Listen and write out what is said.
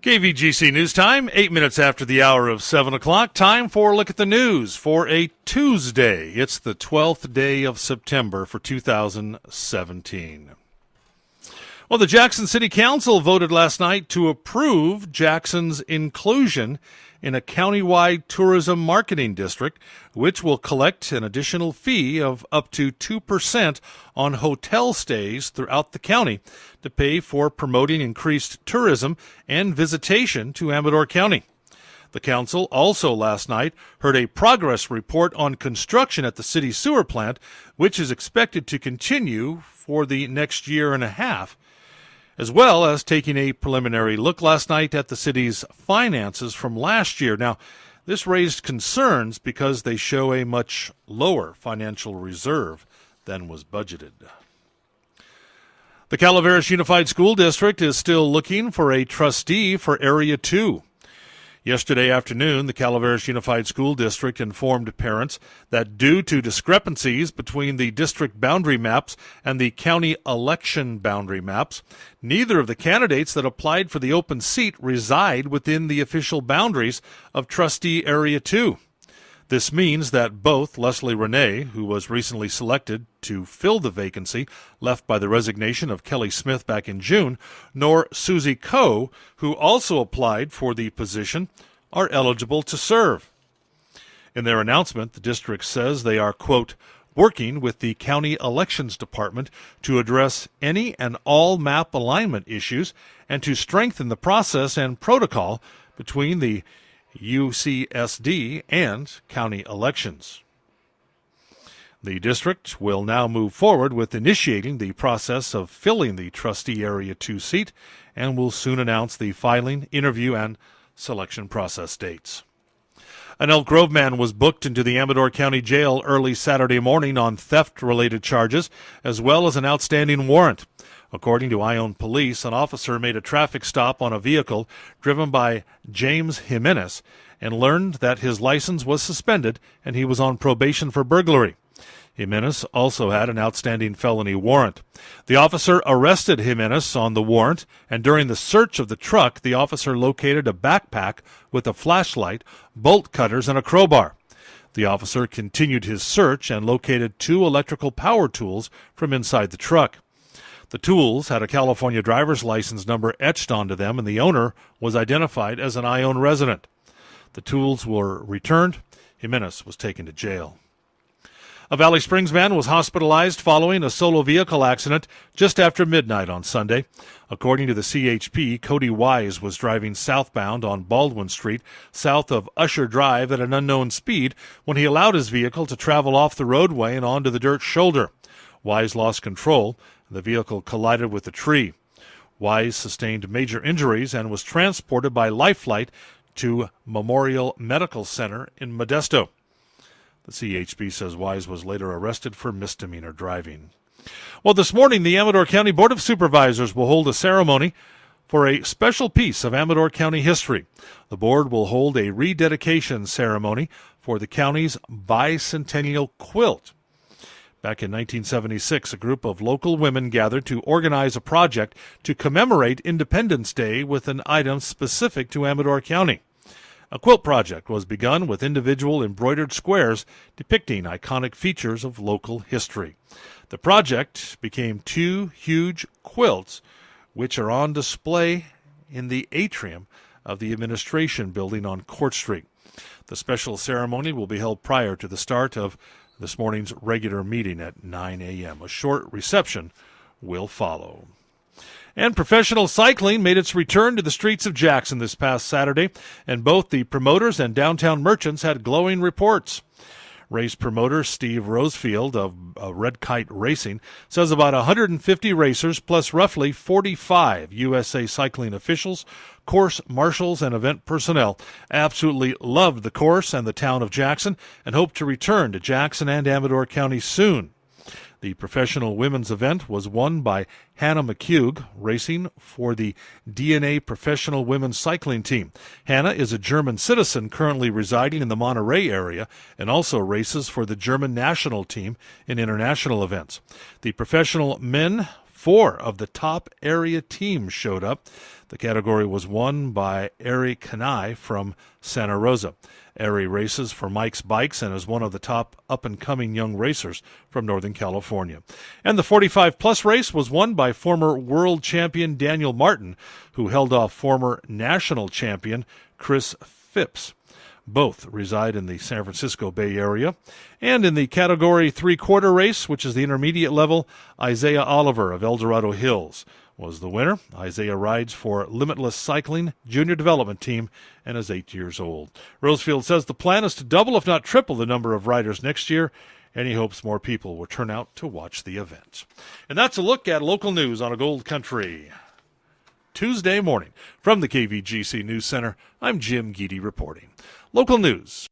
KVGC News Time, 8 minutes after the hour of 7 o'clock. Time for a look at the news for a Tuesday. It's the 12th day of September for 2017. Well, the Jackson City Council voted last night to approve Jackson's inclusion in a countywide tourism marketing district, which will collect an additional fee of up to 2% on hotel stays throughout the county to pay for promoting increased tourism and visitation to Amador County. The council also last night heard a progress report on construction at the city sewer plant, which is expected to continue for the next year and a half, as well as taking a preliminary look last night at the city's finances from last year. Now, this raised concerns because they show a much lower financial reserve than was budgeted. The Calaveras Unified School District is still looking for a trustee for Area 2. Yesterday afternoon, the Calaveras Unified School District informed parents that due to discrepancies between the district boundary maps and the county election boundary maps, neither of the candidates that applied for the open seat reside within the official boundaries of Trustee Area 2. This means that both Leslie Renee, who was recently selected to fill the vacancy left by the resignation of Kelly Smith back in June, nor Susie Coe, who also applied for the position, are eligible to serve. In their announcement, the district says they are, quote, working with the County Elections Department to address any and all map alignment issues and to strengthen the process and protocol between the UCSD and county elections. The district will now move forward with initiating the process of filling the Trustee Area 2 seat and will soon announce the filing, interview, and selection process dates. An Elk Grove man was booked into the Amador County Jail early Saturday morning on theft-related charges, as well as an outstanding warrant. According to Ione Police, an officer made a traffic stop on a vehicle driven by James Jimenez and learned that his license was suspended and he was on probation for burglary. Jimenez also had an outstanding felony warrant. The officer arrested Jimenez on the warrant, and during the search of the truck, the officer located a backpack with a flashlight, bolt cutters, and a crowbar. The officer continued his search and located 2 electrical power tools from inside the truck. The tools had a California driver's license number etched onto them, and the owner was identified as an Ione resident. The tools were returned. Jimenez was taken to jail. A Valley Springs man was hospitalized following a solo vehicle accident just after midnight on Sunday. According to the CHP, Cody Wise was driving southbound on Baldwin Street, south of Usher Drive at an unknown speed when he allowed his vehicle to travel off the roadway and onto the dirt shoulder. Wise lost control. The vehicle collided with a tree. Wise sustained major injuries and was transported by life flight to Memorial Medical Center in Modesto. The CHP says Wise was later arrested for misdemeanor driving. Well, this morning, the Amador County Board of Supervisors will hold a ceremony for a special piece of Amador County history. The board will hold a rededication ceremony for the county's bicentennial quilt. Back in 1976, a group of local women gathered to organize a project to commemorate Independence Day with an item specific to Amador County. A quilt project was begun with individual embroidered squares depicting iconic features of local history. The project became 2 huge quilts, which are on display in the atrium of the administration building on Court Street. The special ceremony will be held prior to the start of this morning's regular meeting at 9 a.m. A short reception will follow. And professional cycling made its return to the streets of Jackson this past Saturday, and both the promoters and downtown merchants had glowing reports. Race promoter Steve Rosefield of Red Kite Racing says about 150 racers plus roughly 45 USA Cycling officials, course marshals, and event personnel absolutely loved the course and the town of Jackson and hope to return to Jackson and Amador County soon. The professional women's event was won by Hannah McHugh, racing for the DNA Professional Women's Cycling Team. Hannah is a German citizen currently residing in the Monterey area and also races for the German national team in international events. The professional men, 4 of the top area teams showed up. The category was won by Ari Kanai from Santa Rosa. Ari races for Mike's Bikes and is one of the top up-and-coming young racers from Northern California. And the 45-plus race was won by former world champion Daniel Martin, who held off former national champion Chris Phipps. Both reside in the San Francisco Bay Area. And in the Category 3-quarter race, which is the intermediate level, Isaiah Oliver of El Dorado Hills was the winner. Isaiah rides for Limitless Cycling Junior Development Team and is 8 years old. Rosefield says the plan is to double, if not triple, the number of riders next year, and he hopes more people will turn out to watch the event. And that's a look at local news on a Gold Country Tuesday morning. From the KVGC News Center, I'm Jim Geedy reporting. Local news.